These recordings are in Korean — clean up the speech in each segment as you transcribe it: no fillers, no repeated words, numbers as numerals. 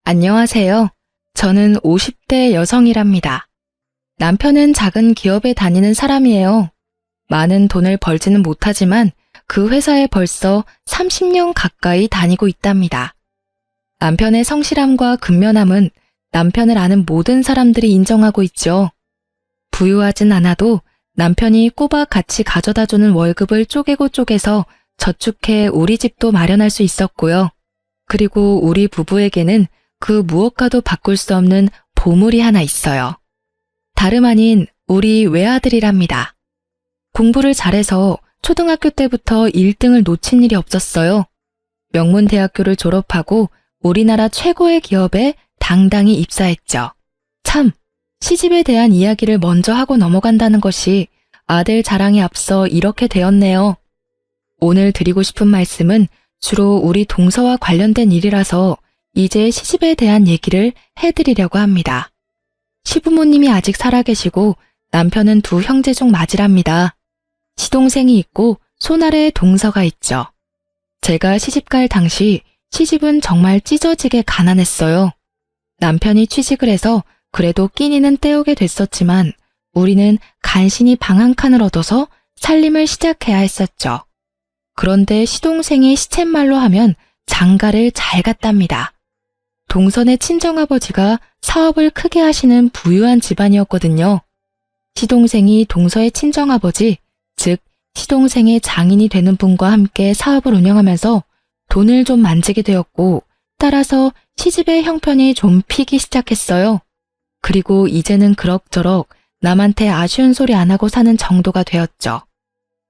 안녕하세요. 저는 50대 여성이랍니다. 남편은 작은 기업에 다니는 사람이에요. 많은 돈을 벌지는 못하지만 그 회사에 벌써 30년 가까이 다니고 있답니다. 남편의 성실함과 근면함은 남편을 아는 모든 사람들이 인정하고 있죠. 부유하진 않아도 남편이 꼬박 같이 가져다주는 월급을 쪼개고 쪼개서 저축해 우리 집도 마련할 수 있었고요. 그리고 우리 부부에게는 그 무엇과도 바꿀 수 없는 보물이 하나 있어요. 다름 아닌 우리 외아들이랍니다. 공부를 잘해서 초등학교 때부터 1등을 놓친 일이 없었어요. 명문대학교를 졸업하고 우리나라 최고의 기업에 당당히 입사했죠. 참, 시집에 대한 이야기를 먼저 하고 넘어간다는 것이 아들 자랑에 앞서 이렇게 되었네요. 오늘 드리고 싶은 말씀은 주로 우리 동서와 관련된 일이라서 이제 시집에 대한 얘기를 해드리려고 합니다. 시부모님이 아직 살아계시고 남편은 두 형제 중 맞이랍니다. 시동생이 있고 손아래에 동서가 있죠. 제가 시집갈 당시 시집은 정말 찢어지게 가난했어요. 남편이 취직을 해서 그래도 끼니는 때우게 됐었지만 우리는 간신히 방 한 칸을 얻어서 살림을 시작해야 했었죠. 그런데 시동생이 시쳇말로 하면 장가를 잘 갔답니다. 동선의 친정아버지가 사업을 크게 하시는 부유한 집안이었거든요. 시동생이 동서의 친정아버지, 즉 시동생의 장인이 되는 분과 함께 사업을 운영하면서 돈을 좀 만지게 되었고 따라서 시집의 형편이 좀 피기 시작했어요. 그리고 이제는 그럭저럭 남한테 아쉬운 소리 안 하고 사는 정도가 되었죠.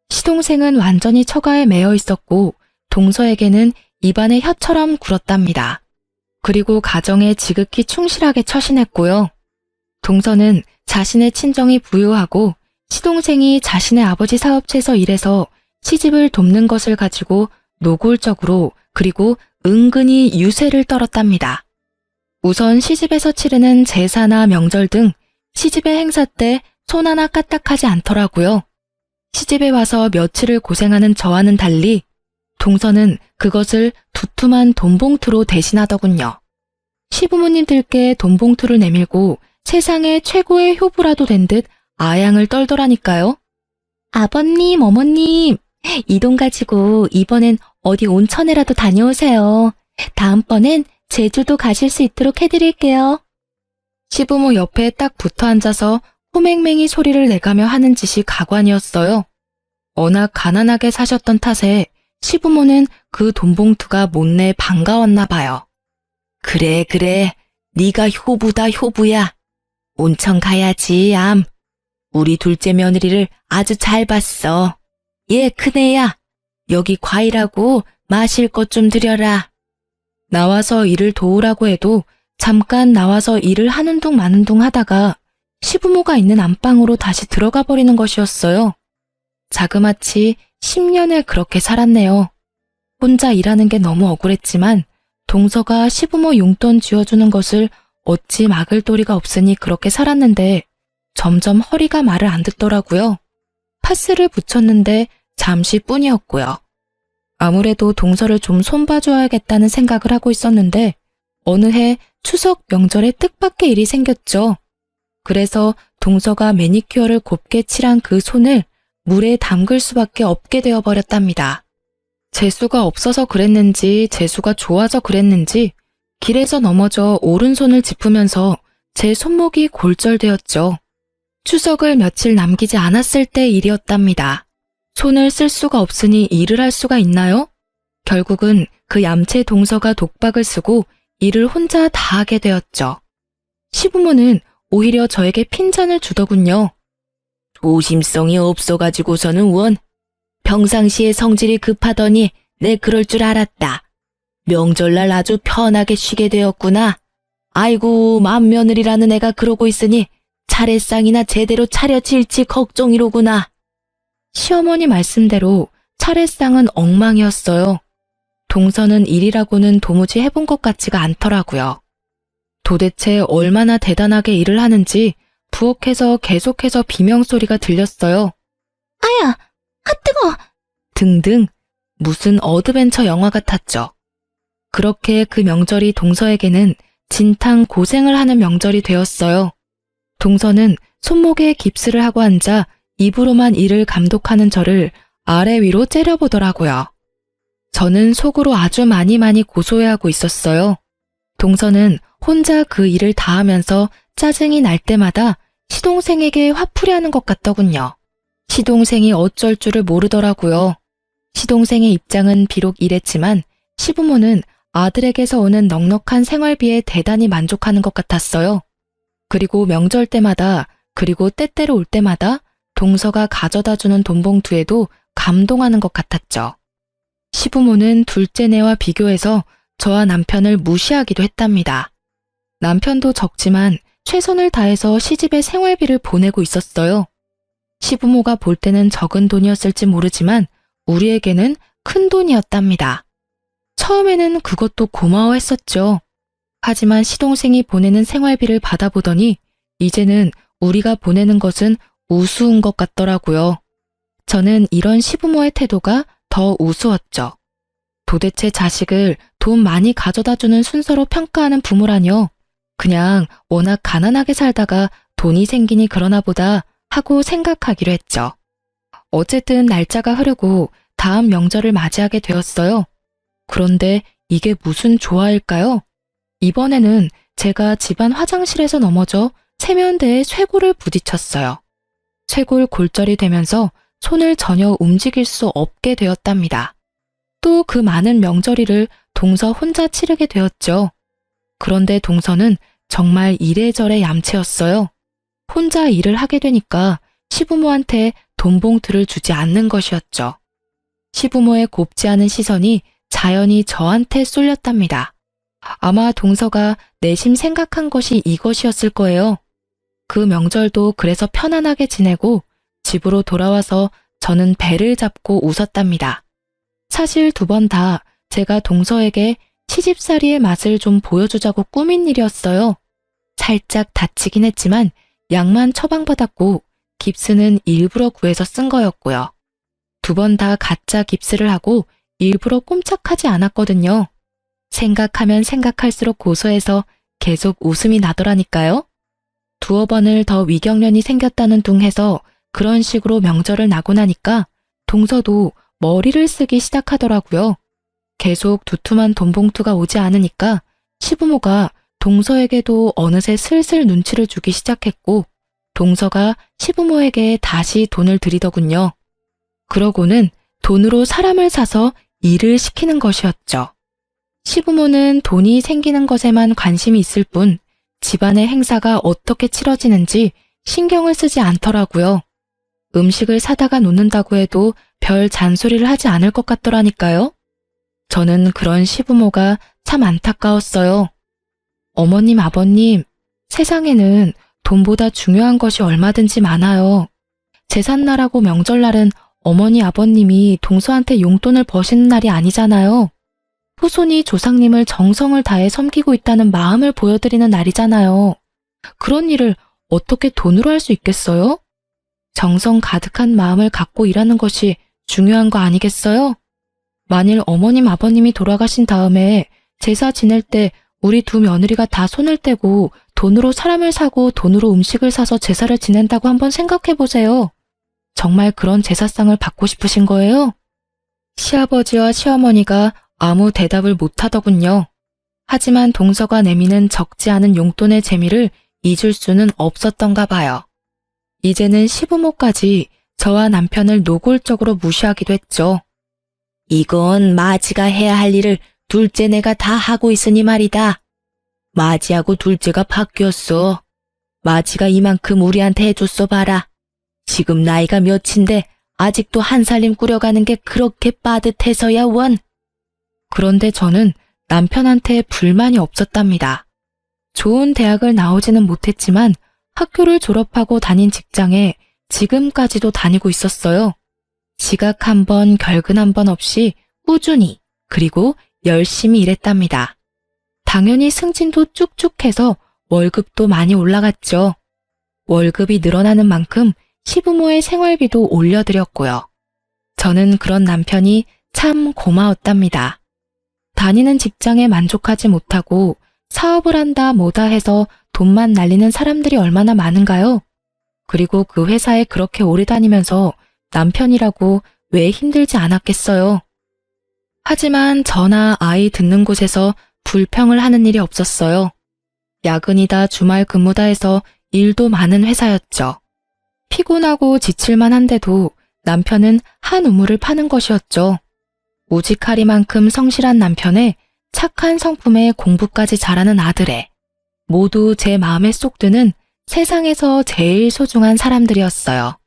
시동생은 완전히 처가에 매여 있었고 동서에게는 입안에 혀처럼 굴었답니다. 그리고 가정에 지극히 충실하게 처신했고요. 동서는 자신의 친정이 부유하고 시동생이 자신의 아버지 사업체에서 일해서 시집을 돕는 것을 가지고 노골적으로 그리고 은근히 유세를 떨었답니다. 우선 시집에서 치르는 제사나 명절 등 시집의 행사 때 손 하나 까딱하지 않더라고요. 시집에 와서 며칠을 고생하는 저와는 달리 동서는 그것을 두툼한 돈봉투로 대신하더군요. 시부모님들께 돈봉투를 내밀고 세상의 최고의 효부라도 된 듯 아양을 떨더라니까요. 아버님, 어머님, 이 돈 가지고 이번엔 어디 온천에라도 다녀오세요. 다음번엔 제주도 가실 수 있도록 해드릴게요. 시부모 옆에 딱 붙어 앉아서 호맹맹이 소리를 내가며 하는 짓이 가관이었어요. 워낙 가난하게 사셨던 탓에 시부모는 그 돈봉투가 못내 반가웠나 봐요. 그래, 네가 효부다, 효부야. 온천 가야지, 암. 우리 둘째 며느리를 아주 잘 봤어. 얘 큰애야. 여기 과일하고 마실 것 좀 드려라. 나와서 일을 도우라고 해도 잠깐 나와서 일을 하는 둥 마는 둥 하다가 시부모가 있는 안방으로 다시 들어가 버리는 것이었어요. 자그마치 10년을 그렇게 살았네요. 혼자 일하는 게 너무 억울했지만 동서가 시부모 용돈 쥐어주는 것을 어찌 막을 도리가 없으니 그렇게 살았는데 점점 허리가 말을 안 듣더라고요. 파스를 붙였는데 잠시뿐이었고요. 아무래도 동서를 좀 손봐줘야겠다는 생각을 하고 있었는데 어느 해 추석 명절에 뜻밖의 일이 생겼죠. 그래서 동서가 매니큐어를 곱게 칠한 그 손을 물에 담글 수밖에 없게 되어버렸답니다. 재수가 없어서 그랬는지 재수가 좋아서 그랬는지 길에서 넘어져 오른손을 짚으면서 제 손목이 골절되었죠. 추석을 며칠 남기지 않았을 때 일이었답니다. 손을 쓸 수가 없으니 일을 할 수가 있나요? 결국은 그 얌체 동서가 독박을 쓰고 일을 혼자 다 하게 되었죠. 시부모는 오히려 저에게 핀잔을 주더군요. 조심성이 없어가지고서는 원. 평상시에 성질이 급하더니 내 그럴 줄 알았다. 명절날 아주 편하게 쉬게 되었구나. 아이고, 맏며느리라는 애가 그러고 있으니 차례상이나 제대로 차려질지 걱정이로구나. 시어머니 말씀대로 차례상은 엉망이었어요. 동서는 일이라고는 도무지 해본 것 같지가 않더라고요. 도대체 얼마나 대단하게 일을 하는지 부엌에서 계속해서 비명소리가 들렸어요. 아야, 뜨거! 등등 무슨 어드벤처 영화 같았죠. 그렇게 그 명절이 동서에게는 진탕 고생을 하는 명절이 되었어요. 동서는 손목에 깁스를 하고 앉아 입으로만 일을 감독하는 저를 아래 위로 째려보더라고요. 저는 속으로 아주 많이 고소해하고 있었어요. 동서는 혼자 그 일을 다 하면서 짜증이 날 때마다 시동생에게 화풀이하는 것 같더군요. 시동생이 어쩔 줄을 모르더라고요. 시동생의 입장은 비록 이랬지만 시부모는 아들에게서 오는 넉넉한 생활비에 대단히 만족하는 것 같았어요. 그리고 명절 때마다 그리고 때때로 올 때마다 동서가 가져다주는 돈봉투에도 감동하는 것 같았죠. 시부모는 둘째네와 비교해서 저와 남편을 무시하기도 했답니다. 남편도 적지만 최선을 다해서 시집에 생활비를 보내고 있었어요. 시부모가 볼 때는 적은 돈이었을지 모르지만 우리에게는 큰 돈이었답니다. 처음에는 그것도 고마워했었죠. 하지만 시동생이 보내는 생활비를 받아보더니 이제는 우리가 보내는 것은 우스운 것 같더라고요. 저는 이런 시부모의 태도가 더 우스웠죠. 도대체 자식을 돈 많이 가져다주는 순서로 평가하는 부모라뇨. 그냥 워낙 가난하게 살다가 돈이 생기니 그러나 보다 하고 생각하기로 했죠. 어쨌든 날짜가 흐르고 다음 명절을 맞이하게 되었어요. 그런데 이게 무슨 조화일까요? 이번에는 제가 집안 화장실에서 넘어져 세면대에 쇄골을 부딪혔어요. 쇄골 골절이 되면서 손을 전혀 움직일 수 없게 되었답니다. 또 그 많은 명절일을 동서 혼자 치르게 되었죠. 그런데 동서는 정말 이래저래 얌체였어요. 혼자 일을 하게 되니까 시부모한테 돈봉투를 주지 않는 것이었죠. 시부모의 곱지 않은 시선이 자연히 저한테 쏠렸답니다. 아마 동서가 내심 생각한 것이 이것이었을 거예요. 그 명절도 그래서 편안하게 지내고 집으로 돌아와서 저는 배를 잡고 웃었답니다. 사실 2번 다 제가 동서에게 시집살이의 맛을 좀 보여주자고 꾸민 일이었어요. 살짝 다치긴 했지만 약만 처방받았고 깁스는 일부러 구해서 쓴 거였고요. 2번 다 가짜 깁스를 하고 일부러 꼼짝하지 않았거든요. 생각하면 생각할수록 고소해서 계속 웃음이 나더라니까요. 2번을 더 위경련이 생겼다는 둥 해서 그런 식으로 명절을 나고 나니까 동서도 머리를 쓰기 시작하더라고요. 계속 두툼한 돈봉투가 오지 않으니까 시부모가 동서에게도 어느새 슬슬 눈치를 주기 시작했고 동서가 시부모에게 다시 돈을 드리더군요. 그러고는 돈으로 사람을 사서 일을 시키는 것이었죠. 시부모는 돈이 생기는 것에만 관심이 있을 뿐 집안의 행사가 어떻게 치러지는지 신경을 쓰지 않더라고요. 음식을 사다가 놓는다고 해도 별 잔소리를 하지 않을 것 같더라니까요. 저는 그런 시부모가 참 안타까웠어요. 어머님, 아버님, 세상에는 돈보다 중요한 것이 얼마든지 많아요. 제삿날하고 명절날은 어머니, 아버님이 동서한테 용돈을 버시는 날이 아니잖아요. 후손이 조상님을 정성을 다해 섬기고 있다는 마음을 보여드리는 날이잖아요. 그런 일을 어떻게 돈으로 할 수 있겠어요? 정성 가득한 마음을 갖고 일하는 것이 중요한 거 아니겠어요? 만일 어머님, 아버님이 돌아가신 다음에 제사 지낼 때 우리 2 며느리가 다 손을 떼고 돈으로 사람을 사고 돈으로 음식을 사서 제사를 지낸다고 한번 생각해 보세요. 정말 그런 제사상을 받고 싶으신 거예요? 시아버지와 시어머니가 아무 대답을 못하더군요. 하지만 동서가 내미는 적지 않은 용돈의 재미를 잊을 수는 없었던가 봐요. 이제는 시부모까지 저와 남편을 노골적으로 무시하기도 했죠. 이건 마지가 해야 할 일을 둘째네가 다 하고 있으니 말이다. 마지하고 둘째가 바뀌었어. 마지가 이만큼 우리한테 해줬어 봐라. 지금 나이가 몇인데 아직도 한 살림 꾸려가는 게 그렇게 빠듯해서야 원. 그런데 저는 남편한테 불만이 없었답니다. 좋은 대학을 나오지는 못했지만 학교를 졸업하고 다닌 직장에 지금까지도 다니고 있었어요. 지각 1번, 결근 1번 없이 꾸준히 그리고 열심히 일했답니다. 당연히 승진도 쭉쭉 해서 월급도 많이 올라갔죠. 월급이 늘어나는 만큼 시부모의 생활비도 올려드렸고요. 저는 그런 남편이 참 고마웠답니다. 다니는 직장에 만족하지 못하고 사업을 한다 뭐다 해서 돈만 날리는 사람들이 얼마나 많은가요? 그리고 그 회사에 그렇게 오래 다니면서 남편이라고 왜 힘들지 않았겠어요? 하지만 저나 아이 듣는 곳에서 불평을 하는 일이 없었어요. 야근이다 주말 근무다 해서 일도 많은 회사였죠. 피곤하고 지칠만 한데도 남편은 한 우물을 파는 것이었죠. 우직하리만큼 성실한 남편에 착한 성품에 공부까지 잘하는 아들에 모두 제 마음에 쏙 드는 세상에서 제일 소중한 사람들이었어요.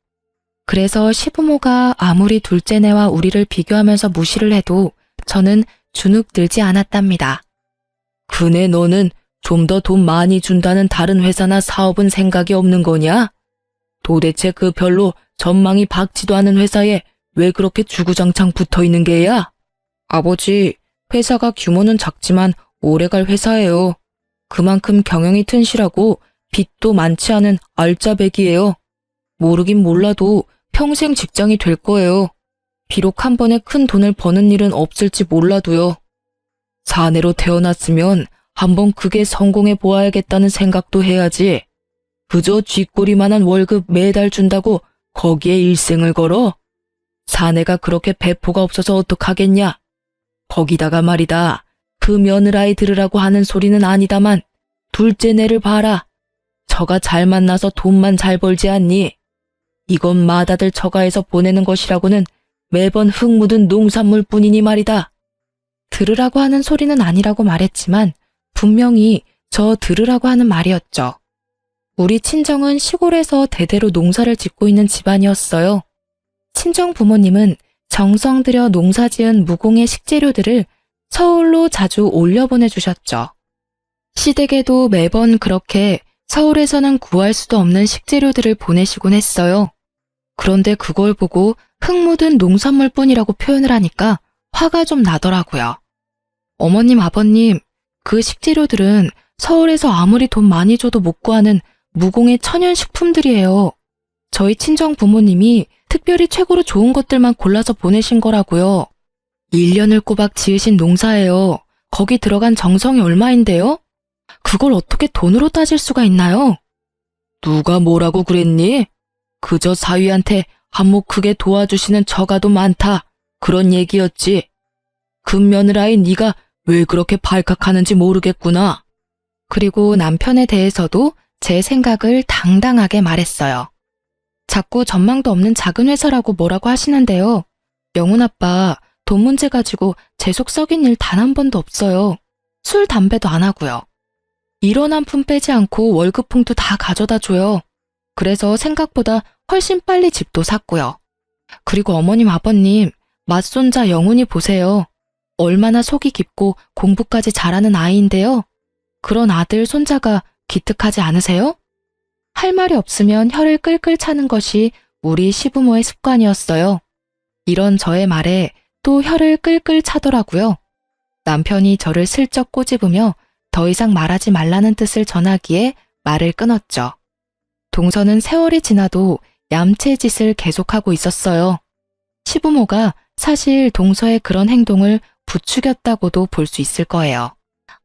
그래서 시부모가 아무리 둘째네와 우리를 비교하면서 무시를 해도 저는 주눅 들지 않았답니다. 그네 너는 좀 더 돈 많이 준다는 다른 회사나 사업은 생각이 없는 거냐? 도대체 그 별로 전망이 밝지도 않은 회사에 왜 그렇게 주구장창 붙어 있는 게야? 아버지, 회사가 규모는 작지만 오래갈 회사예요. 그만큼 경영이 튼실하고 빚도 많지 않은 알짜배기예요. 모르긴 몰라도 평생 직장이 될 거예요. 비록 한 번에 큰 돈을 버는 일은 없을지 몰라도요. 사내로 태어났으면 한번 크게 성공해 보아야겠다는 생각도 해야지. 그저 쥐꼬리만한 월급 매달 준다고 거기에 일생을 걸어? 사내가 그렇게 배포가 없어서 어떡하겠냐? 거기다가 말이다. 그 며느라이 들으라고 하는 소리는 아니다만 둘째 내를 봐라. 처가 잘 만나서 돈만 잘 벌지 않니? 이건 맏아들 처가에서 보내는 것이라고는 매번 흙 묻은 농산물 뿐이니 말이다. 들으라고 하는 소리는 아니라고 말했지만 분명히 저 들으라고 하는 말이었죠. 우리 친정은 시골에서 대대로 농사를 짓고 있는 집안이었어요. 친정 부모님은 정성 들여 농사지은 무공의 식재료들을 서울로 자주 올려보내주셨죠. 시댁에도 매번 그렇게 서울에서는 구할 수도 없는 식재료들을 보내시곤 했어요. 그런데 그걸 보고 흙 묻은 농산물뿐이라고 표현을 하니까 화가 좀 나더라고요. 어머님, 아버님, 그 식재료들은 서울에서 아무리 돈 많이 줘도 못 구하는 무공의 천연식품들이에요. 저희 친정 부모님이 특별히 최고로 좋은 것들만 골라서 보내신 거라고요. 1년을 꼬박 지으신 농사예요. 거기 들어간 정성이 얼마인데요? 그걸 어떻게 돈으로 따질 수가 있나요? 누가 뭐라고 그랬니? 그저 사위한테 한몫 크게 도와주시는 처가도 많다. 그런 얘기였지. 금며느라이 네가 왜 그렇게 발칵하는지 모르겠구나. 그리고 남편에 대해서도 제 생각을 당당하게 말했어요. 자꾸 전망도 없는 작은 회사라고 뭐라고 하시는데요. 영훈 아빠 돈 문제 가지고 제 속 썩인 일 단 한 번도 없어요. 술, 담배도 안 하고요. 1원 한 푼 빼지 않고 월급 봉투 다 가져다 줘요. 그래서 생각보다 훨씬 빨리 집도 샀고요. 그리고 어머님, 아버님, 맏손자 영훈이 보세요. 얼마나 속이 깊고 공부까지 잘하는 아이인데요. 그런 아들, 손자가 기특하지 않으세요? 할 말이 없으면 혀를 끌끌 차는 것이 우리 시부모의 습관이었어요. 이런 저의 말에 또 혀를 끌끌 차더라고요. 남편이 저를 슬쩍 꼬집으며 더 이상 말하지 말라는 뜻을 전하기에 말을 끊었죠. 동서는 세월이 지나도 얌체짓을 계속하고 있었어요. 시부모가 사실 동서의 그런 행동을 부추겼다고도 볼 수 있을 거예요.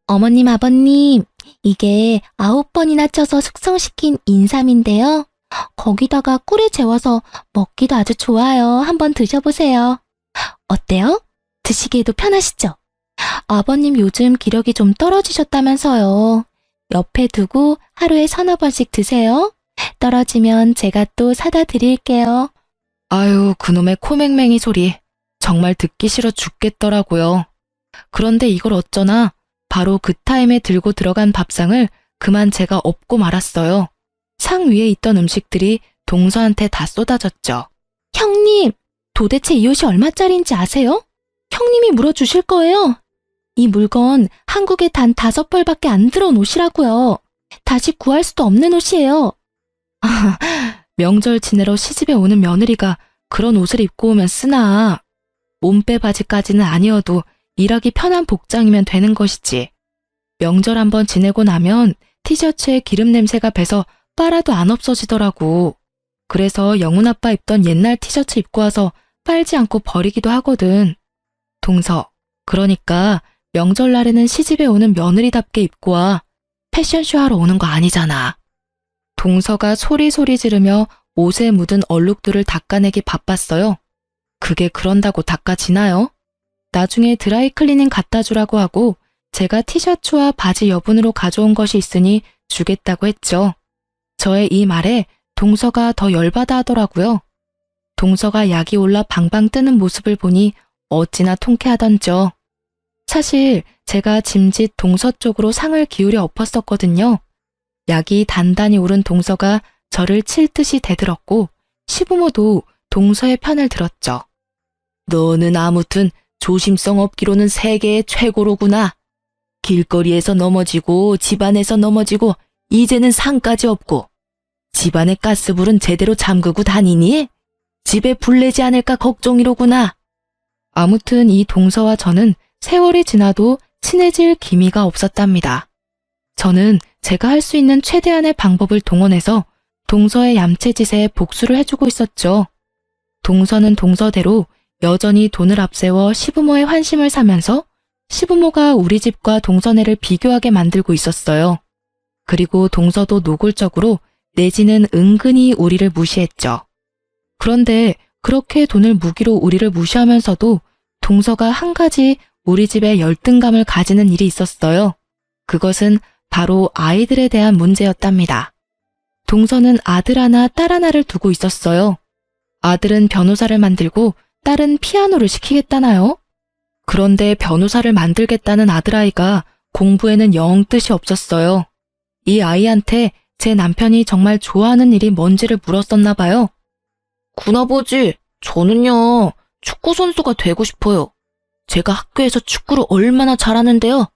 어머님, 아버님, 이게 9번이나 쪄서 숙성시킨 인삼인데요. 거기다가 꿀을 재워서 먹기도 아주 좋아요. 한번 드셔보세요. 어때요? 드시기에도 편하시죠? 아버님 요즘 기력이 좀 떨어지셨다면서요. 옆에 두고 하루에 3~4번씩 드세요. 떨어지면 제가 또 사다 드릴게요. 아유, 그놈의 코맹맹이 소리. 정말 듣기 싫어 죽겠더라고요. 그런데 이걸 어쩌나 바로 그 타임에 들고 들어간 밥상을 그만 제가 엎고 말았어요. 상 위에 있던 음식들이 동서한테 다 쏟아졌죠. 형님, 도대체 이 옷이 얼마짜리인지 아세요? 형님이 물어주실 거예요. 이 물건 한국에 단 5벌밖에 안 들어온 옷이라고요. 다시 구할 수도 없는 옷이에요. 명절 지내러 시집에 오는 며느리가 그런 옷을 입고 오면 쓰나. 몸빼 바지까지는 아니어도 일하기 편한 복장이면 되는 것이지. 명절 한번 지내고 나면 티셔츠에 기름 냄새가 배서 빨아도 안 없어지더라고. 그래서 영훈 아빠 입던 옛날 티셔츠 입고 와서 빨지 않고 버리기도 하거든. 동서, 그러니까 명절날에는 시집에 오는 며느리답게 입고 와. 패션쇼 하러 오는 거 아니잖아. 동서가 소리소리 지르며 옷에 묻은 얼룩들을 닦아내기 바빴어요. 그게 그런다고 닦아지나요? 나중에 드라이클리닝 갖다 주라고 하고 제가 티셔츠와 바지 여분으로 가져온 것이 있으니 주겠다고 했죠. 저의 이 말에 동서가 더 열받아 하더라고요. 동서가 약이 올라 방방 뜨는 모습을 보니 어찌나 통쾌하던죠. 사실 제가 짐짓 동서 쪽으로 상을 기울여 엎었었거든요. 약이 단단히 오른 동서가 저를 칠 듯이 대들었고 시부모도 동서의 편을 들었죠. 너는 아무튼 조심성 없기로는 세계의 최고로구나. 길거리에서 넘어지고 집안에서 넘어지고 이제는 상까지 없고 집안의 가스불은 제대로 잠그고 다니니? 집에 불 내지 않을까 걱정이로구나. 아무튼 이 동서와 저는 세월이 지나도 친해질 기미가 없었답니다. 저는 제가 할 수 있는 최대한의 방법을 동원해서 동서의 얌체짓에 복수를 해주고 있었죠. 동서는 동서대로 여전히 돈을 앞세워 시부모의 환심을 사면서 시부모가 우리 집과 동서네를 비교하게 만들고 있었어요. 그리고 동서도 노골적으로 내지는 은근히 우리를 무시했죠. 그런데 그렇게 돈을 무기로 우리를 무시하면서도 동서가 한 가지 우리 집에 열등감을 가지는 일이 있었어요. 그것은 바로 아이들에 대한 문제였답니다. 동서는 아들 하나, 딸 하나를 두고 있었어요. 아들은 변호사를 만들고 딸은 피아노를 시키겠다나요? 그런데 변호사를 만들겠다는 아들아이가 공부에는 영 뜻이 없었어요. 이 아이한테 제 남편이 정말 좋아하는 일이 뭔지를 물었었나 봐요. 군아버지, 저는요, 축구선수가 되고 싶어요. 제가 학교에서 축구를 얼마나 잘하는데요.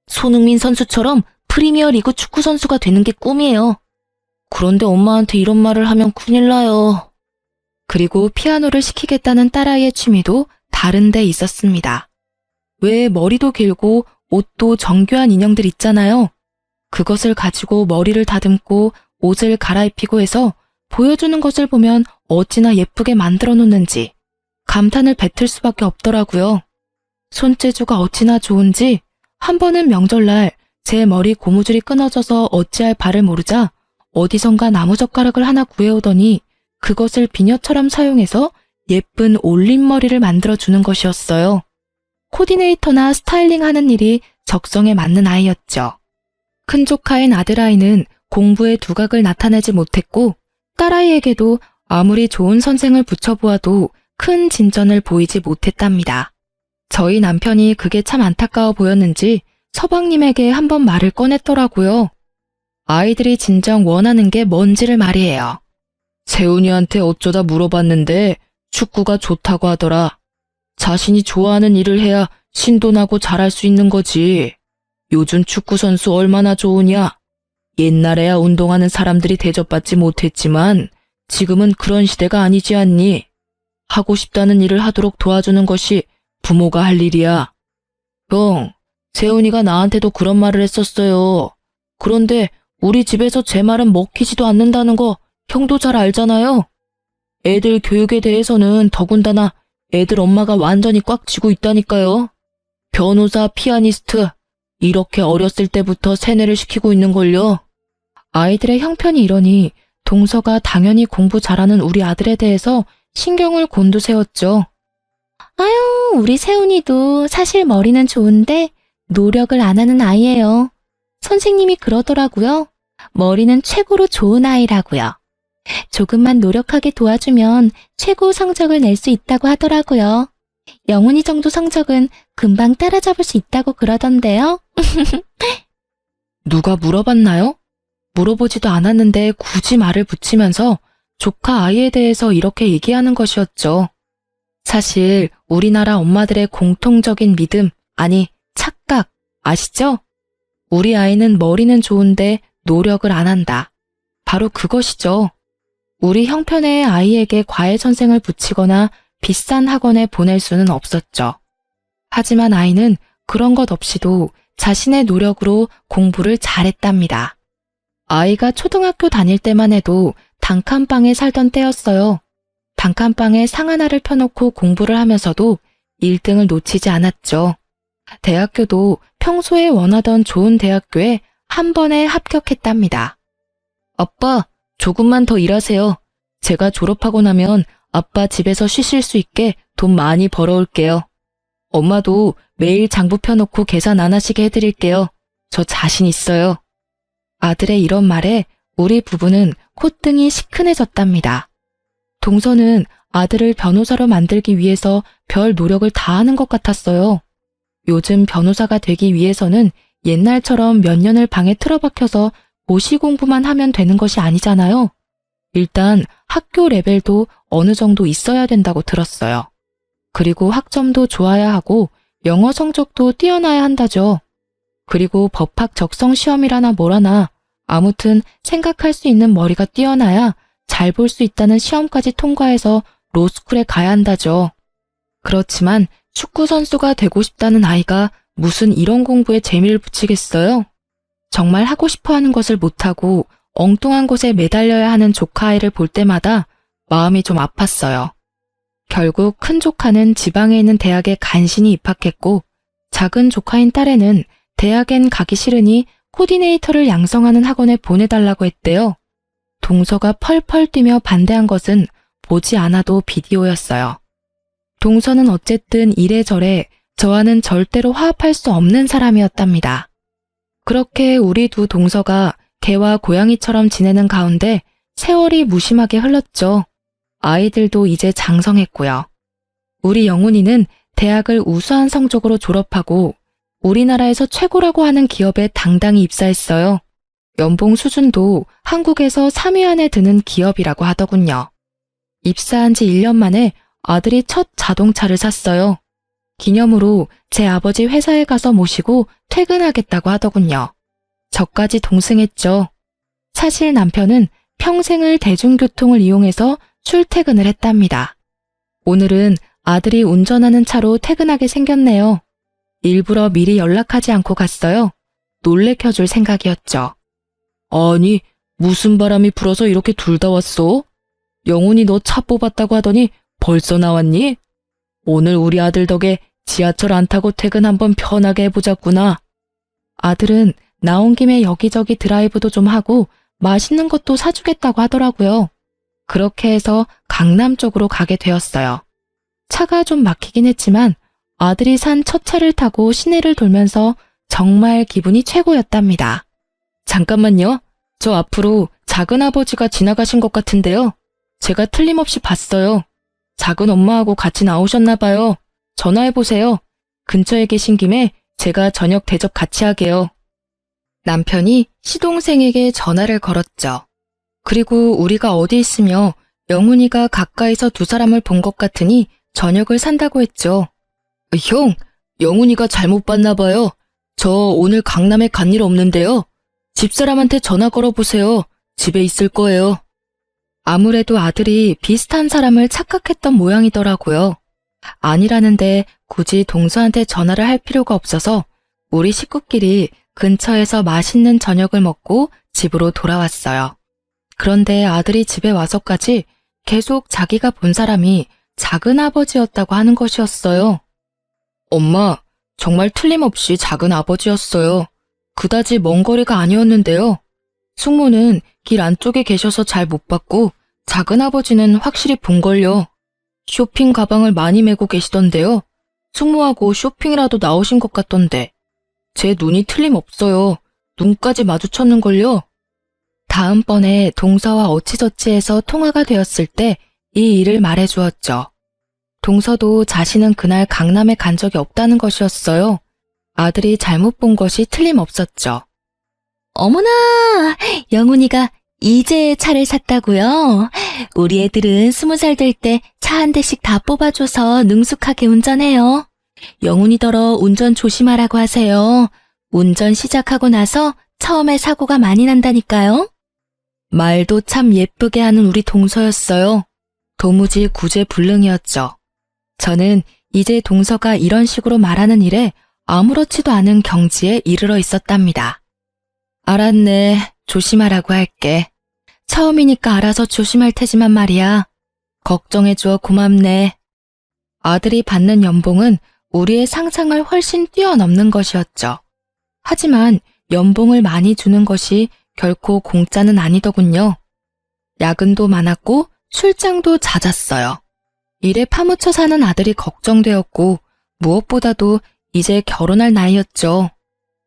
손흥민 선수처럼 프리미어리그 축구선수가 되는 게 꿈이에요. 그런데 엄마한테 이런 말을 하면 큰일 나요. 그리고 피아노를 시키겠다는 딸아이의 취미도 다른 데 있었습니다. 왜 머리도 길고 옷도 정교한 인형들 있잖아요. 그것을 가지고 머리를 다듬고 옷을 갈아입히고 해서 보여주는 것을 보면 어찌나 예쁘게 만들어 놓는지 감탄을 뱉을 수밖에 없더라고요. 손재주가 어찌나 좋은지 한 번은 명절날 제 머리 고무줄이 끊어져서 어찌할 바를 모르자 어디선가 나무젓가락을 하나 구해오더니 그것을 비녀처럼 사용해서 예쁜 올림머리를 만들어주는 것이었어요. 코디네이터나 스타일링 하는 일이 적성에 맞는 아이였죠. 큰 조카인 아들아이는 공부의 두각을 나타내지 못했고 딸아이에게도 아무리 좋은 선생을 붙여보아도 큰 진전을 보이지 못했답니다. 저희 남편이 그게 참 안타까워 보였는지 서방님에게 한번 말을 꺼냈더라고요. 아이들이 진정 원하는 게 뭔지를 말이에요. 세훈이한테 어쩌다 물어봤는데 축구가 좋다고 하더라. 자신이 좋아하는 일을 해야 신도나고 잘할 수 있는 거지. 요즘 축구 선수 얼마나 좋으냐. 옛날에야 운동하는 사람들이 대접받지 못했지만 지금은 그런 시대가 아니지 않니? 하고 싶다는 일을 하도록 도와주는 것이 부모가 할 일이야. 형, 세훈이가 나한테도 그런 말을 했었어요. 그런데 우리 집에서 제 말은 먹히지도 않는다는 거 형도 잘 알잖아요. 애들 교육에 대해서는 더군다나 애들 엄마가 완전히 꽉 쥐고 있다니까요. 변호사, 피아니스트, 이렇게 어렸을 때부터 세뇌를 시키고 있는걸요. 아이들의 형편이 이러니 동서가 당연히 공부 잘하는 우리 아들에 대해서 신경을 곤두세웠죠. 아유, 우리 세훈이도 사실 머리는 좋은데 노력을 안 하는 아이예요. 선생님이 그러더라고요. 머리는 최고로 좋은 아이라고요. 조금만 노력하게 도와주면 최고 성적을 낼 수 있다고 하더라고요. 영훈이 정도 성적은 금방 따라잡을 수 있다고 그러던데요. 누가 물어봤나요? 물어보지도 않았는데 굳이 말을 붙이면서 조카 아이에 대해서 이렇게 얘기하는 것이었죠. 사실 우리나라 엄마들의 공통적인 믿음, 아니 착각, 아시죠? 우리 아이는 머리는 좋은데 노력을 안 한다. 바로 그것이죠. 우리 형편의 아이에게 과외 선생을 붙이거나 비싼 학원에 보낼 수는 없었죠. 하지만 아이는 그런 것 없이도 자신의 노력으로 공부를 잘했답니다. 아이가 초등학교 다닐 때만 해도 단칸방에 살던 때였어요. 단칸방에 상 하나를 펴놓고 공부를 하면서도 1등을 놓치지 않았죠. 대학교도 평소에 원하던 좋은 대학교에 한 번에 합격했답니다. 아빠, 조금만 더 일하세요. 제가 졸업하고 나면 아빠 집에서 쉬실 수 있게 돈 많이 벌어올게요. 엄마도 매일 장부 펴놓고 계산 안 하시게 해드릴게요. 저 자신 있어요. 아들의 이런 말에 우리 부부는 콧등이 시큰해졌답니다. 동서는 아들을 변호사로 만들기 위해서 별 노력을 다하는 것 같았어요. 요즘 변호사가 되기 위해서는 옛날처럼 몇 년을 방에 틀어박혀서 고시 공부만 하면 되는 것이 아니잖아요. 일단 학교 레벨도 어느 정도 있어야 된다고 들었어요. 그리고 학점도 좋아야 하고 영어 성적도 뛰어나야 한다죠. 그리고 법학 적성 시험이라나 뭐라나 아무튼 생각할 수 있는 머리가 뛰어나야 잘 볼 수 있다는 시험까지 통과해서 로스쿨에 가야 한다죠. 그렇지만 축구 선수가 되고 싶다는 아이가 무슨 이런 공부에 재미를 붙이겠어요? 정말 하고 싶어 하는 것을 못하고 엉뚱한 곳에 매달려야 하는 조카 아이를 볼 때마다 마음이 좀 아팠어요. 결국 큰 조카는 지방에 있는 대학에 간신히 입학했고 작은 조카인 딸애는 대학엔 가기 싫으니 코디네이터를 양성하는 학원에 보내달라고 했대요. 동서가 펄펄 뛰며 반대한 것은 보지 않아도 비디오였어요. 동서는 어쨌든 이래저래 저와는 절대로 화합할 수 없는 사람이었답니다. 그렇게 우리 두 동서가 개와 고양이처럼 지내는 가운데 세월이 무심하게 흘렀죠. 아이들도 이제 장성했고요. 우리 영훈이는 대학을 우수한 성적으로 졸업하고 우리나라에서 최고라고 하는 기업에 당당히 입사했어요. 연봉 수준도 한국에서 3위 안에 드는 기업이라고 하더군요. 입사한 지 1년 만에 아들이 첫 자동차를 샀어요. 기념으로 제 아버지 회사에 가서 모시고 퇴근하겠다고 하더군요. 저까지 동승했죠. 사실 남편은 평생을 대중교통을 이용해서 출퇴근을 했답니다. 오늘은 아들이 운전하는 차로 퇴근하게 생겼네요. 일부러 미리 연락하지 않고 갔어요. 놀래켜줄 생각이었죠. 아니, 무슨 바람이 불어서 이렇게 둘 다 왔어? 영훈이 너 차 뽑았다고 하더니 벌써 나왔니? 오늘 우리 아들 덕에 지하철 안 타고 퇴근 한번 편하게 해보자꾸나. 아들은 나온 김에 여기저기 드라이브도 좀 하고 맛있는 것도 사주겠다고 하더라고요. 그렇게 해서 강남 쪽으로 가게 되었어요. 차가 좀 막히긴 했지만 아들이 산 첫 차를 타고 시내를 돌면서 정말 기분이 최고였답니다. 잠깐만요. 저 앞으로 작은아버지가 지나가신 것 같은데요. 제가 틀림없이 봤어요. 작은 엄마하고 같이 나오셨나 봐요. 전화해보세요. 근처에 계신 김에 제가 저녁 대접 같이 하게요. 남편이 시동생에게 전화를 걸었죠. 그리고 우리가 어디 있으며 영훈이가 가까이서 두 사람을 본 것 같으니 저녁을 산다고 했죠. 형, 영훈이가 잘못 봤나 봐요. 저 오늘 강남에 간 일 없는데요. 집사람한테 전화 걸어보세요. 집에 있을 거예요. 아무래도 아들이 비슷한 사람을 착각했던 모양이더라고요. 아니라는데 굳이 동서한테 전화를 할 필요가 없어서 우리 식구끼리 근처에서 맛있는 저녁을 먹고 집으로 돌아왔어요. 그런데 아들이 집에 와서까지 계속 자기가 본 사람이 작은아버지였다고 하는 것이었어요. 엄마, 정말 틀림없이 작은아버지였어요. 그다지 먼 거리가 아니었는데요. 숙모는 길 안쪽에 계셔서 잘 못 봤고 작은아버지는 확실히 본걸요. 쇼핑 가방을 많이 메고 계시던데요. 숙모하고 쇼핑이라도 나오신 것 같던데. 제 눈이 틀림없어요. 눈까지 마주쳤는걸요. 다음번에 동서와 어찌저찌해서 통화가 되었을 때 이 일을 말해주었죠. 동서도 자신은 그날 강남에 간 적이 없다는 것이었어요. 아들이 잘못 본 것이 틀림없었죠. 어머나, 영훈이가 이제 차를 샀다고요? 우리 애들은 20살 될 때 차 한 대씩 다 뽑아줘서 능숙하게 운전해요. 영훈이더러 운전 조심하라고 하세요. 운전 시작하고 나서 처음에 사고가 많이 난다니까요. 말도 참 예쁘게 하는 우리 동서였어요. 도무지 구제불능이었죠. 저는 이제 동서가 이런 식으로 말하는 일에 아무렇지도 않은 경지에 이르러 있었답니다. 알았네. 조심하라고 할게. 처음이니까 알아서 조심할 테지만 말이야. 걱정해줘 고맙네. 아들이 받는 연봉은 우리의 상상을 훨씬 뛰어넘는 것이었죠. 하지만 연봉을 많이 주는 것이 결코 공짜는 아니더군요. 야근도 많았고 출장도 잦았어요. 일에 파묻혀 사는 아들이 걱정되었고 무엇보다도 이제 결혼할 나이였죠.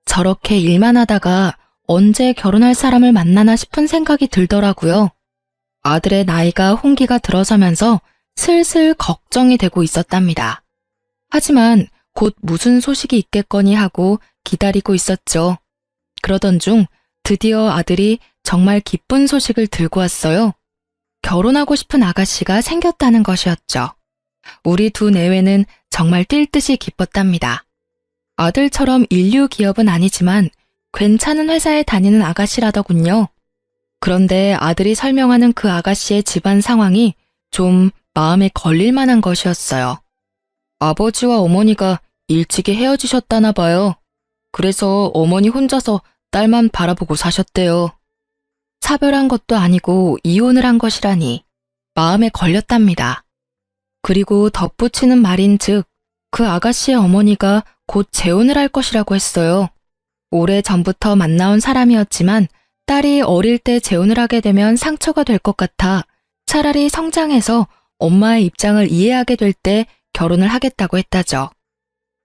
저렇게 일만 하다가 언제 결혼할 사람을 만나나 싶은 생각이 들더라고요. 아들의 나이가 홍기가 들어서면서 슬슬 걱정이 되고 있었답니다. 하지만 곧 무슨 소식이 있겠거니 하고 기다리고 있었죠. 그러던 중 드디어 아들이 정말 기쁜 소식을 들고 왔어요. 결혼하고 싶은 아가씨가 생겼다는 것이었죠. 우리 두 내외는 정말 뛸 듯이 기뻤답니다. 아들처럼 인류 기업은 아니지만 괜찮은 회사에 다니는 아가씨라더군요. 그런데 아들이 설명하는 그 아가씨의 집안 상황이 좀 마음에 걸릴 만한 것이었어요. 아버지와 어머니가 일찍이 헤어지셨다나 봐요. 그래서 어머니 혼자서 딸만 바라보고 사셨대요. 사별한 것도 아니고 이혼을 한 것이라니 마음에 걸렸답니다. 그리고 덧붙이는 말인즉 그 아가씨의 어머니가 곧 재혼을 할 것이라고 했어요. 오래 전부터 만나온 사람이었지만 딸이 어릴 때 재혼을 하게 되면 상처가 될 것 같아 차라리 성장해서 엄마의 입장을 이해하게 될 때 결혼을 하겠다고 했다죠.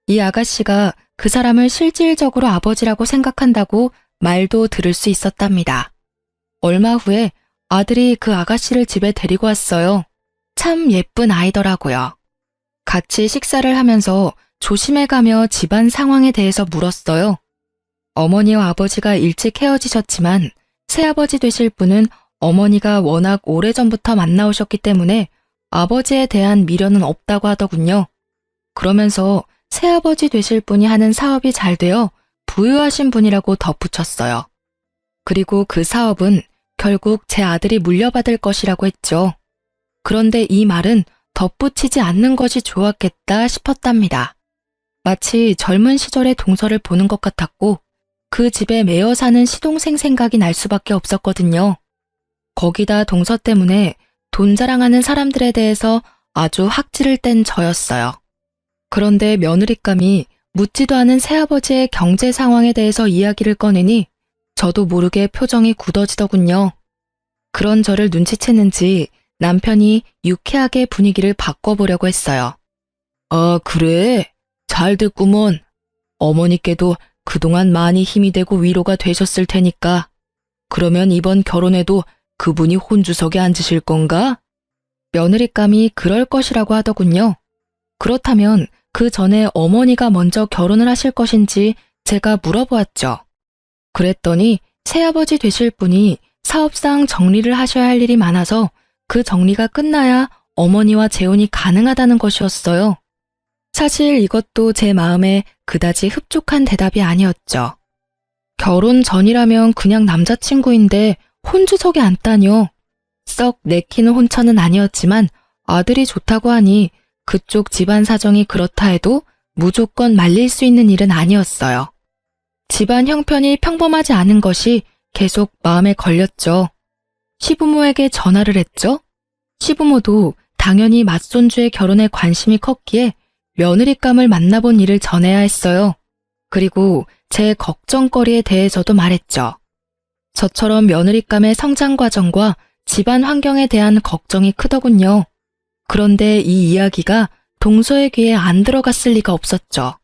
이 아가씨가 그 사람을 실질적으로 아버지라고 생각한다고 말도 들을 수 있었답니다. 얼마 후에 아들이 그 아가씨를 집에 데리고 왔어요. 참 예쁜 아이더라고요. 같이 식사를 하면서 조심해가며 집안 상황에 대해서 물었어요. 어머니와 아버지가 일찍 헤어지셨지만 새아버지 되실 분은 어머니가 워낙 오래전부터 만나오셨기 때문에 아버지에 대한 미련은 없다고 하더군요. 그러면서 새아버지 되실 분이 하는 사업이 잘 되어 부유하신 분이라고 덧붙였어요. 그리고 그 사업은 결국 제 아들이 물려받을 것이라고 했죠. 그런데 이 말은 덧붙이지 않는 것이 좋았겠다 싶었답니다. 마치 젊은 시절의 동서를 보는 것 같았고 그 집에 매여 사는 시동생 생각이 날 수밖에 없었거든요. 거기다 동서 때문에 돈 자랑하는 사람들에 대해서 아주 학지를 뗀 저였어요. 그런데 며느리감이 묻지도 않은 새아버지의 경제 상황에 대해서 이야기를 꺼내니 저도 모르게 표정이 굳어지더군요. 그런 저를 눈치챘는지 남편이 유쾌하게 분위기를 바꿔보려고 했어요. 아, 그래? 잘 됐구먼. 어머니께도 그동안 많이 힘이 되고 위로가 되셨을 테니까. 그러면 이번 결혼에도 그분이 혼주석에 앉으실 건가? 며느리감이 그럴 것이라고 하더군요. 그렇다면 그 전에 어머니가 먼저 결혼을 하실 것인지 제가 물어보았죠. 그랬더니 새아버지 되실 분이 사업상 정리를 하셔야 할 일이 많아서 그 정리가 끝나야 어머니와 재혼이 가능하다는 것이었어요. 사실 이것도 제 마음에 그다지 흡족한 대답이 아니었죠. 결혼 전이라면 그냥 남자친구인데 혼주석에 앉다뇨. 썩 내키는 혼처는 아니었지만 아들이 좋다고 하니 그쪽 집안 사정이 그렇다 해도 무조건 말릴 수 있는 일은 아니었어요. 집안 형편이 평범하지 않은 것이 계속 마음에 걸렸죠. 시부모에게 전화를 했죠. 시부모도 당연히 맏손주의 결혼에 관심이 컸기에 며느리감을 만나본 일을 전해야 했어요. 그리고 제 걱정거리에 대해서도 말했죠. 저처럼 며느리감의 성장 과정과 집안 환경에 대한 걱정이 크더군요. 그런데 이 이야기가 동서의 귀에 안 들어갔을 리가 없었죠.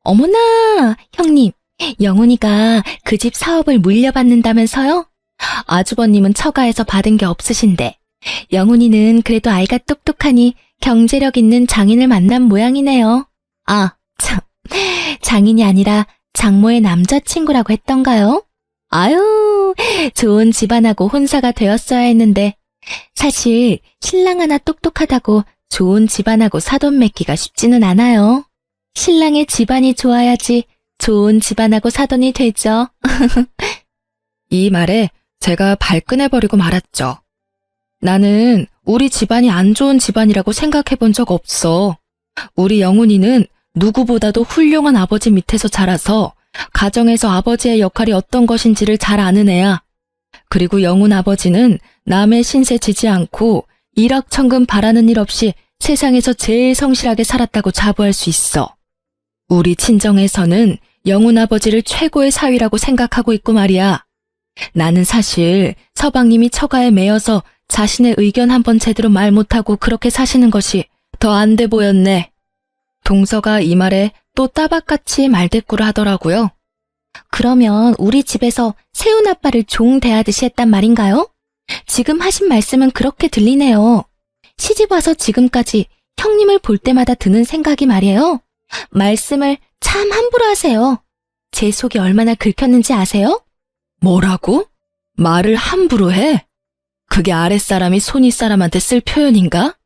어머나, 형님, 영훈이가 그 집 사업을 물려받는다면서요? 아주버님은 처가에서 받은 게 없으신데 영훈이는 그래도 아이가 똑똑하니 경제력 있는 장인을 만난 모양이네요. 아, 참, 장인이 아니라 장모의 남자친구라고 했던가요? 아유, 좋은 집안하고 혼사가 되었어야 했는데 사실 신랑 하나 똑똑하다고 좋은 집안하고 사돈 맺기가 쉽지는 않아요. 신랑의 집안이 좋아야지 좋은 집안하고 사돈이 되죠. 이 말에 제가 발끈해버리고 말았죠. 나는 우리 집안이 안 좋은 집안이라고 생각해 본 적 없어. 우리 영훈이는 누구보다도 훌륭한 아버지 밑에서 자라서 가정에서 아버지의 역할이 어떤 것인지를 잘 아는 애야. 그리고 영훈 아버지는 남의 신세 지지 않고 일확천금 바라는 일 없이 세상에서 제일 성실하게 살았다고 자부할 수 있어. 우리 친정에서는 영훈 아버지를 최고의 사위라고 생각하고 있고 말이야. 나는 사실 서방님이 처가에 매여서 자신의 의견 한번 제대로 말 못하고 그렇게 사시는 것이 더 안 돼 보였네. 동서가 이 말에 또 따박같이 말대꾸를 하더라고요. 그러면 우리 집에서 세훈 아빠를 종 대하듯이 했단 말인가요? 지금 하신 말씀은 그렇게 들리네요. 시집 와서 지금까지 형님을 볼 때마다 드는 생각이 말이에요. 말씀을 참 함부로 하세요. 제 속이 얼마나 긁혔는지 아세요? 뭐라고? 말을 함부로 해? 그게 아랫사람이 손윗사람한테 쓸 표현인가?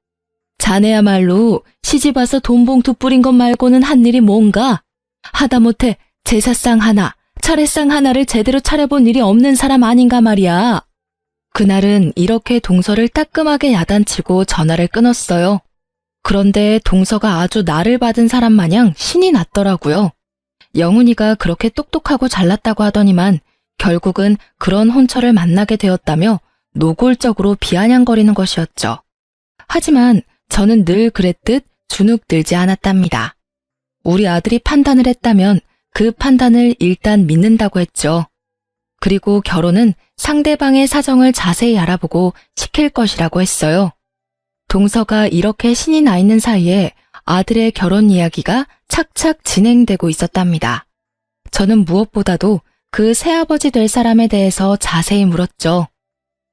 자네야말로 시집와서 돈봉투 뿌린 것 말고는 한 일이 뭔가? 하다못해 제사상 하나, 차례상 하나를 제대로 차려본 일이 없는 사람 아닌가 말이야. 그날은 이렇게 동서를 따끔하게 야단치고 전화를 끊었어요. 그런데 동서가 아주 나를 받은 사람 마냥 신이 났더라고요. 영훈이가 그렇게 똑똑하고 잘났다고 하더니만 결국은 그런 혼처를 만나게 되었다며 노골적으로 비아냥거리는 것이었죠. 하지만 저는 늘 그랬듯 주눅들지 않았답니다. 우리 아들이 판단을 했다면 그 판단을 일단 믿는다고 했죠. 그리고 결혼은 상대방의 사정을 자세히 알아보고 시킬 것이라고 했어요. 동서가 이렇게 신이 나 있는 사이에 아들의 결혼 이야기가 착착 진행되고 있었답니다. 저는 무엇보다도 그 새아버지 될 사람에 대해서 자세히 물었죠.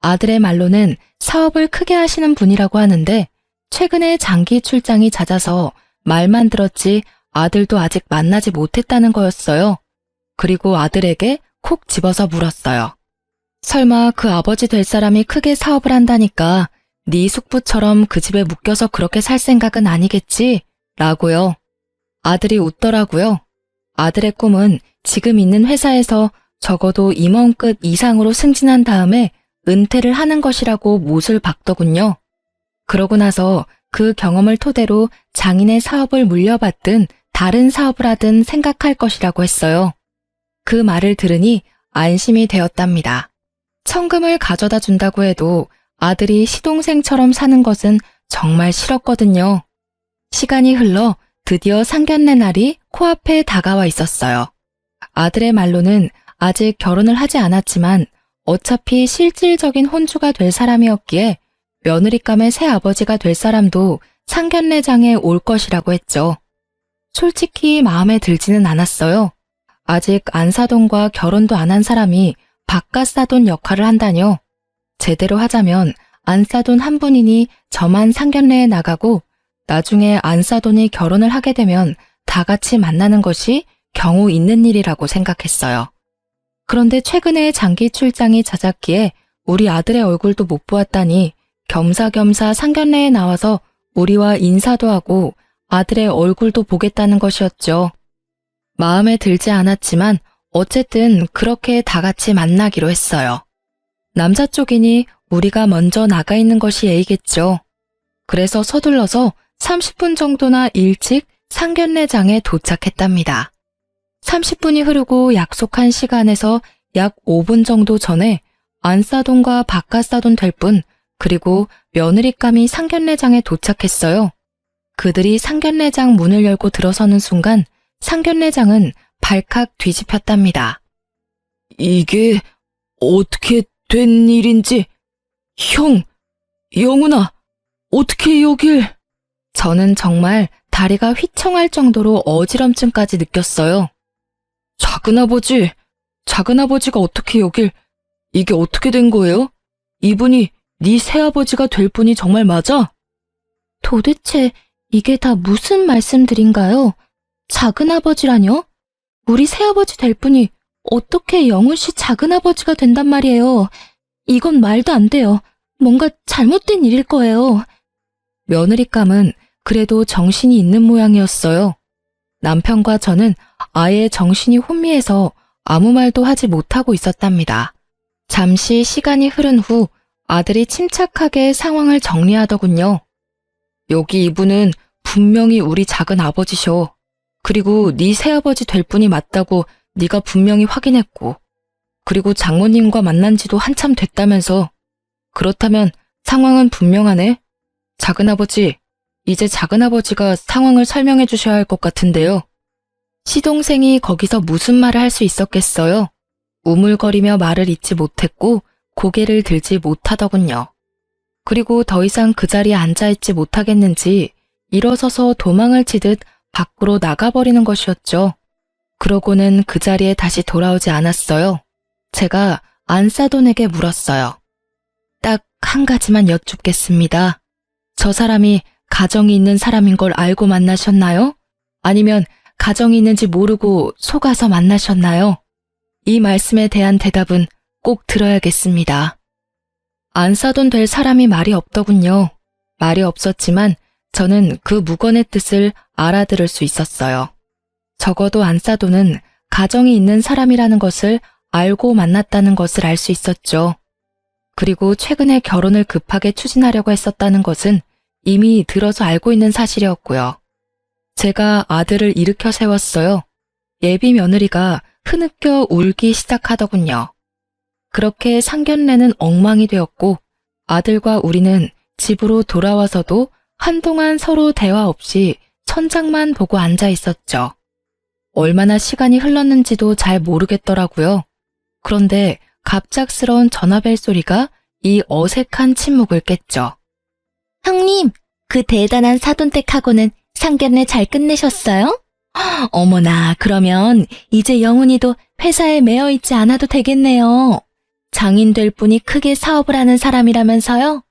아들의 말로는 사업을 크게 하시는 분이라고 하는데 최근에 장기 출장이 잦아서 말만 들었지 아들도 아직 만나지 못했다는 거였어요. 그리고 아들에게 콕 집어서 물었어요. 설마 그 아버지 될 사람이 크게 사업을 한다니까 네 숙부처럼 그 집에 묶여서 그렇게 살 생각은 아니겠지? 라고요. 아들이 웃더라고요. 아들의 꿈은 지금 있는 회사에서 적어도 임원급 이상으로 승진한 다음에 은퇴를 하는 것이라고 못을 박더군요. 그러고 나서 그 경험을 토대로 장인의 사업을 물려받든 다른 사업을 하든 생각할 것이라고 했어요. 그 말을 들으니 안심이 되었답니다. 천금을 가져다 준다고 해도 아들이 시동생처럼 사는 것은 정말 싫었거든요. 시간이 흘러 드디어 상견례 날이 코앞에 다가와 있었어요. 아들의 말로는 아직 결혼을 하지 않았지만 어차피 실질적인 혼주가 될 사람이었기에 며느리감의 새아버지가 될 사람도 상견례장에 올 것이라고 했죠. 솔직히 마음에 들지는 않았어요. 아직 안사돈과 결혼도 안 한 사람이 바깥사돈 역할을 한다뇨. 제대로 하자면 안사돈 한 분이니 저만 상견례에 나가고 나중에 안사돈이 결혼을 하게 되면 다 같이 만나는 것이 경우 있는 일이라고 생각했어요. 그런데 최근에 장기 출장이 잦았기에 우리 아들의 얼굴도 못 보았다니 겸사겸사 상견례에 나와서 우리와 인사도 하고 아들의 얼굴도 보겠다는 것이었죠. 마음에 들지 않았지만 어쨌든 그렇게 다 같이 만나기로 했어요. 남자 쪽이니 우리가 먼저 나가 있는 것이 예의겠죠. 그래서 서둘러서 30분 정도나 일찍 상견례장에 도착했답니다. 30분이 흐르고 약속한 시간에서 약 5분 정도 전에 안사돈과 바깥사돈 될 분, 그리고 며느리감이 상견례장에 도착했어요. 그들이 상견례장 문을 열고 들어서는 순간 상견례장은 발칵 뒤집혔답니다. 이게 어떻게 된 일인지, 형, 영훈아, 어떻게 여길... 저는 정말 다리가 휘청할 정도로 어지럼증까지 느꼈어요. 작은아버지가 어떻게 여길... 이게 어떻게 된 거예요? 이분이 네 새아버지가 될 분이 정말 맞아? 도대체 이게 다 무슨 말씀들인가요? 작은아버지라뇨? 우리 새아버지 될 분이 어떻게 영훈 씨 작은아버지가 된단 말이에요. 이건 말도 안 돼요. 뭔가 잘못된 일일 거예요. 며느리감은 그래도 정신이 있는 모양이었어요. 남편과 저는 아예 정신이 혼미해서 아무 말도 하지 못하고 있었답니다. 잠시 시간이 흐른 후 아들이 침착하게 상황을 정리하더군요. 여기 이분은 분명히 우리 작은 아버지셔. 그리고 네 새아버지 될 분이 맞다고 네가 분명히 확인했고, 그리고 장모님과 만난 지도 한참 됐다면서. 그렇다면 상황은 분명하네. 작은아버지, 이제 작은아버지가 상황을 설명해 주셔야 할 것 같은데요. 시동생이 거기서 무슨 말을 할 수 있었겠어요? 우물거리며 말을 잇지 못했고 고개를 들지 못하더군요. 그리고 더 이상 그 자리에 앉아있지 못하겠는지 일어서서 도망을 치듯 밖으로 나가버리는 것이었죠. 그러고는 그 자리에 다시 돌아오지 않았어요. 제가 안사돈에게 물었어요. 딱 한 가지만 여쭙겠습니다. 저 사람이 가정이 있는 사람인 걸 알고 만나셨나요? 아니면 가정이 있는지 모르고 속아서 만나셨나요? 이 말씀에 대한 대답은 꼭 들어야겠습니다. 안사돈 될 사람이 말이 없더군요. 말이 없었지만 저는 그 묵언의 뜻을 알아들을 수 있었어요. 적어도 안사돈은 가정이 있는 사람이라는 것을 알고 만났다는 것을 알 수 있었죠. 그리고 최근에 결혼을 급하게 추진하려고 했었다는 것은 이미 들어서 알고 있는 사실이었고요. 제가 아들을 일으켜 세웠어요. 예비 며느리가 흐느껴 울기 시작하더군요. 그렇게 상견례는 엉망이 되었고 아들과 우리는 집으로 돌아와서도 한동안 서로 대화 없이 천장만 보고 앉아 있었죠. 얼마나 시간이 흘렀는지도 잘 모르겠더라고요. 그런데 갑작스러운 전화벨 소리가 이 어색한 침묵을 깼죠. 형님, 그 대단한 사돈댁하고는 상견례 잘 끝내셨어요? 어머나, 그러면 이제 영훈이도 회사에 매여 있지 않아도 되겠네요. 장인 될 분이 크게 사업을 하는 사람이라면서요?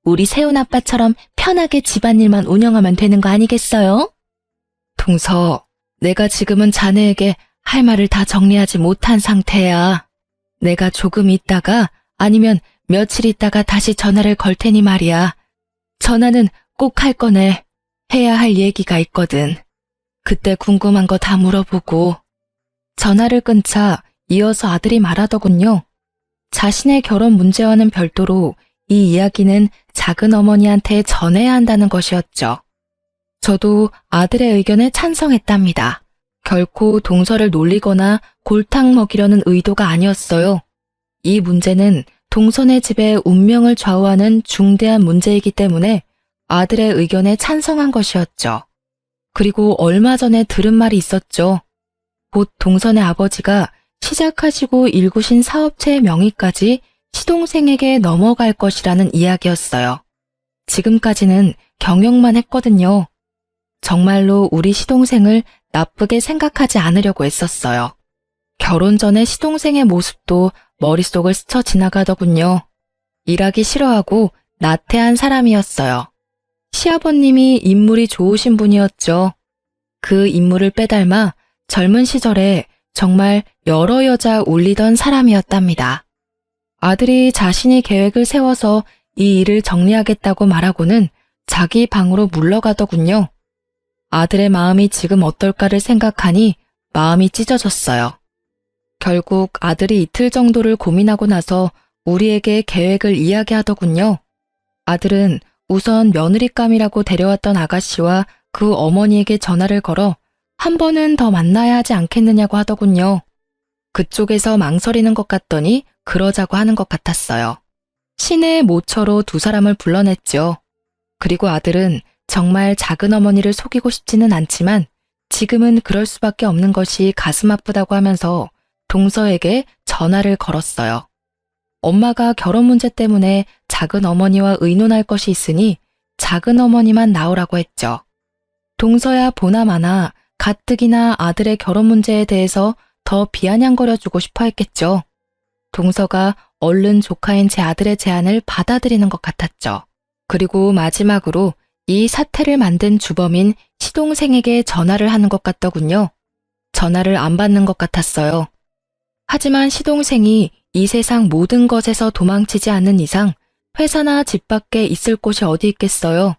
우리 세훈 아빠처럼 편하게 집안일만 운영하면 되는 거 아니겠어요? 동서, 내가 지금은 자네에게 할 말을 다 정리하지 못한 상태야. 내가 조금 있다가 아니면 며칠 있다가 다시 전화를 걸 테니 말이야. 전화는 꼭 할 거네. 해야 할 얘기가 있거든. 그때 궁금한 거 다 물어보고. 전화를 끊자 이어서 아들이 말하더군요. 자신의 결혼 문제와는 별도로 이 이야기는 작은 어머니한테 전해야 한다는 것이었죠. 저도 아들의 의견에 찬성했답니다. 결코 동서를 놀리거나 골탕 먹이려는 의도가 아니었어요. 이 문제는 동서네 집의 운명을 좌우하는 중대한 문제이기 때문에 아들의 의견에 찬성한 것이었죠. 그리고 얼마 전에 들은 말이 있었죠. 곧 동서네 아버지가 시작하시고 일구신 사업체의 명의까지 시동생에게 넘어갈 것이라는 이야기였어요. 지금까지는 경영만 했거든요. 정말로 우리 시동생을 나쁘게 생각하지 않으려고 했었어요. 결혼 전에 시동생의 모습도 머릿속을 스쳐 지나가더군요. 일하기 싫어하고 나태한 사람이었어요. 시아버님이 인물이 좋으신 분이었죠. 그 인물을 빼닮아 젊은 시절에 정말 여러 여자 울리던 사람이었답니다. 아들이 자신이 계획을 세워서 이 일을 정리하겠다고 말하고는 자기 방으로 물러가더군요. 아들의 마음이 지금 어떨까를 생각하니 마음이 찢어졌어요. 결국 아들이 이틀 정도를 고민하고 나서 우리에게 계획을 이야기하더군요. 아들은 우선 며느리감이라고 데려왔던 아가씨와 그 어머니에게 전화를 걸어 한 번은 더 만나야 하지 않겠느냐고 하더군요. 그쪽에서 망설이는 것 같더니 그러자고 하는 것 같았어요. 시내의 모처로 두 사람을 불러냈죠. 그리고 아들은 정말 작은 어머니를 속이고 싶지는 않지만 지금은 그럴 수밖에 없는 것이 가슴 아프다고 하면서 동서에게 전화를 걸었어요. 엄마가 결혼 문제 때문에 작은 어머니와 의논할 것이 있으니 작은 어머니만 나오라고 했죠. 동서야 보나마나 가뜩이나 아들의 결혼 문제에 대해서 더 비아냥거려주고 싶어 했겠죠. 동서가 얼른 조카인 제 아들의 제안을 받아들이는 것 같았죠. 그리고 마지막으로 이 사태를 만든 주범인 시동생에게 전화를 하는 것 같더군요. 전화를 안 받는 것 같았어요. 하지만 시동생이 이 세상 모든 것에서 도망치지 않는 이상 회사나 집 밖에 있을 곳이 어디 있겠어요.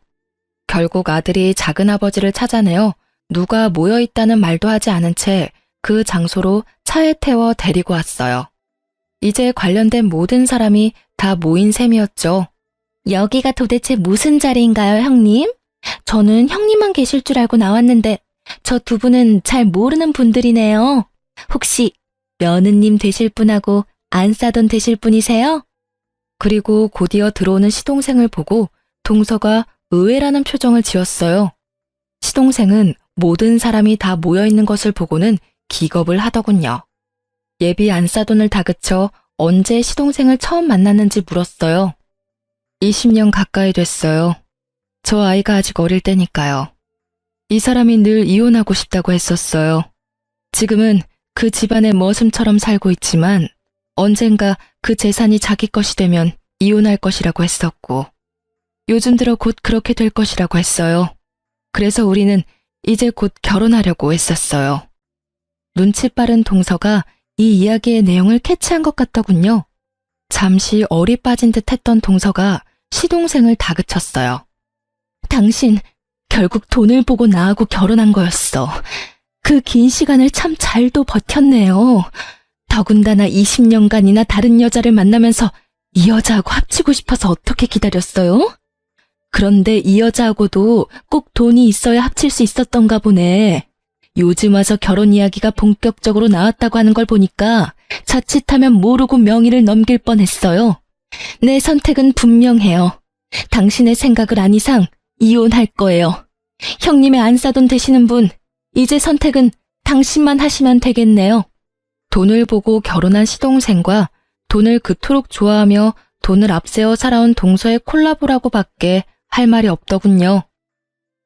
결국 아들이 작은아버지를 찾아내어 누가 모여있다는 말도 하지 않은 채 그 장소로 차에 태워 데리고 왔어요. 이제 관련된 모든 사람이 다 모인 셈이었죠. 여기가 도대체 무슨 자리인가요, 형님? 저는 형님만 계실 줄 알고 나왔는데 저 두 분은 잘 모르는 분들이네요. 혹시 며느님 되실 분하고 안사돈 되실 분이세요? 그리고 곧이어 들어오는 시동생을 보고 동서가 의외라는 표정을 지었어요. 시동생은 모든 사람이 다 모여 있는 것을 보고는 기겁을 하더군요. 예비 안싸돈을 다그쳐 언제 시동생을 처음 만났는지 물었어요. 20년 가까이 됐어요. 저 아이가 아직 어릴 때니까요. 이 사람이 늘 이혼하고 싶다고 했었어요. 지금은 그 집안의 머슴처럼 살고 있지만 언젠가 그 재산이 자기 것이 되면 이혼할 것이라고 했었고 요즘 들어 곧 그렇게 될 것이라고 했어요. 그래서 우리는 이제 곧 결혼하려고 했었어요. 눈치 빠른 동서가 이 이야기의 내용을 캐치한 것 같더군요. 잠시 얼이 빠진 듯 했던 동서가 시동생을 다그쳤어요. 당신 결국 돈을 보고 나하고 결혼한 거였어. 그 긴 시간을 참 잘도 버텼네요. 더군다나 20년간이나 다른 여자를 만나면서 이 여자하고 합치고 싶어서 어떻게 기다렸어요? 그런데 이 여자하고도 꼭 돈이 있어야 합칠 수 있었던가 보네. 요즘 와서 결혼 이야기가 본격적으로 나왔다고 하는 걸 보니까 자칫하면 모르고 명의를 넘길 뻔했어요. 내 선택은 분명해요. 당신의 생각을 안 이상 이혼할 거예요. 형님의 안싸돈 되시는 분, 이제 선택은 당신만 하시면 되겠네요. 돈을 보고 결혼한 시동생과 돈을 그토록 좋아하며 돈을 앞세워 살아온 동서의 콜라보라고 밖에 할 말이 없더군요.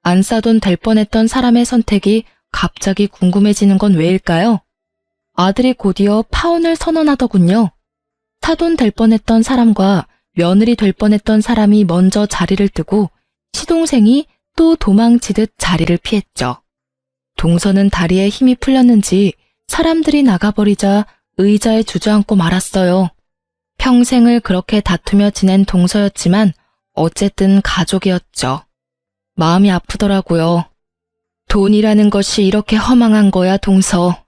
안싸돈 될 뻔했던 사람의 선택이 갑자기 궁금해지는 건 왜일까요? 아들이 곧이어 파혼을 선언하더군요. 사돈 될 뻔했던 사람과 며느리 될 뻔했던 사람이 먼저 자리를 뜨고 시동생이 또 도망치듯 자리를 피했죠. 동서는 다리에 힘이 풀렸는지 사람들이 나가버리자 의자에 주저앉고 말았어요. 평생을 그렇게 다투며 지낸 동서였지만 어쨌든 가족이었죠. 마음이 아프더라고요. 돈이라는 것이 이렇게 허망한 거야, 동서.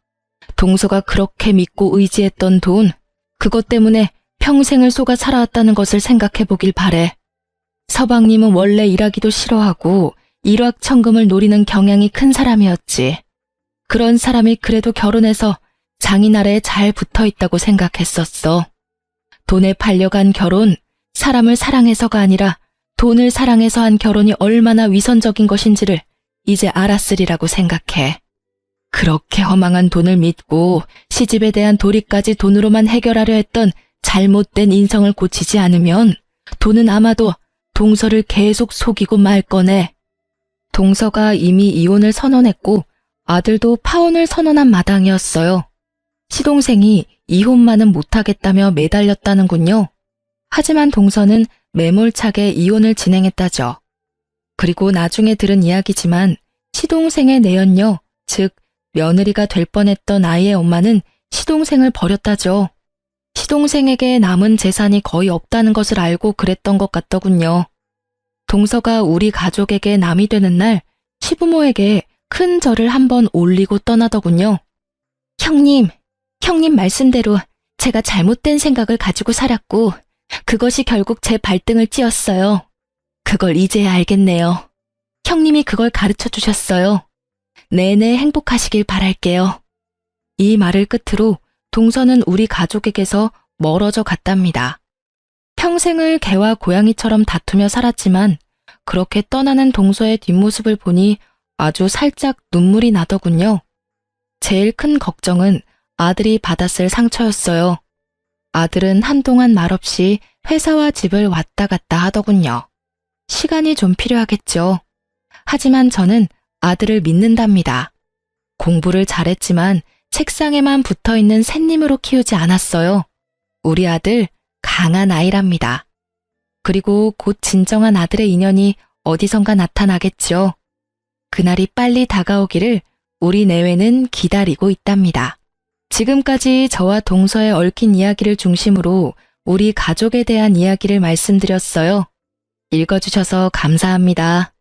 동서가 그렇게 믿고 의지했던 돈, 그것 때문에 평생을 속아 살아왔다는 것을 생각해보길 바래. 서방님은 원래 일하기도 싫어하고 일확천금을 노리는 경향이 큰 사람이었지. 그런 사람이 그래도 결혼해서 장인 아래에 잘 붙어있다고 생각했었어. 돈에 팔려간 결혼, 사람을 사랑해서가 아니라 돈을 사랑해서 한 결혼이 얼마나 위선적인 것인지를 이제 알았으리라고 생각해. 그렇게 허망한 돈을 믿고 시집에 대한 도리까지 돈으로만 해결하려 했던 잘못된 인성을 고치지 않으면 돈은 아마도 동서를 계속 속이고 말 거네. 동서가 이미 이혼을 선언했고 아들도 파혼을 선언한 마당이었어요. 시동생이 이혼만은 못하겠다며 매달렸다는군요. 하지만 동서는 매몰차게 이혼을 진행했다죠. 그리고 나중에 들은 이야기지만 시동생의 내연녀, 즉 며느리가 될 뻔했던 아이의 엄마는 시동생을 버렸다죠. 시동생에게 남은 재산이 거의 없다는 것을 알고 그랬던 것 같더군요. 동서가 우리 가족에게 남이 되는 날 시부모에게 큰 절을 한번 올리고 떠나더군요. 형님 말씀대로 제가 잘못된 생각을 가지고 살았고 그것이 결국 제 발등을 찧었어요. 그걸 이제야 알겠네요. 형님이 그걸 가르쳐 주셨어요. 내내 행복하시길 바랄게요. 이 말을 끝으로 동서는 우리 가족에게서 멀어져 갔답니다. 평생을 개와 고양이처럼 다투며 살았지만 그렇게 떠나는 동서의 뒷모습을 보니 아주 살짝 눈물이 나더군요. 제일 큰 걱정은 아들이 받았을 상처였어요. 아들은 한동안 말없이 회사와 집을 왔다 갔다 하더군요. 시간이 좀 필요하겠죠. 하지만 저는 아들을 믿는답니다. 공부를 잘했지만 책상에만 붙어있는 샌님으로 키우지 않았어요. 우리 아들 강한 아이랍니다. 그리고 곧 진정한 아들의 인연이 어디선가 나타나겠죠. 그날이 빨리 다가오기를 우리 내외는 기다리고 있답니다. 지금까지 저와 동서의 얽힌 이야기를 중심으로 우리 가족에 대한 이야기를 말씀드렸어요. 읽어주셔서 감사합니다.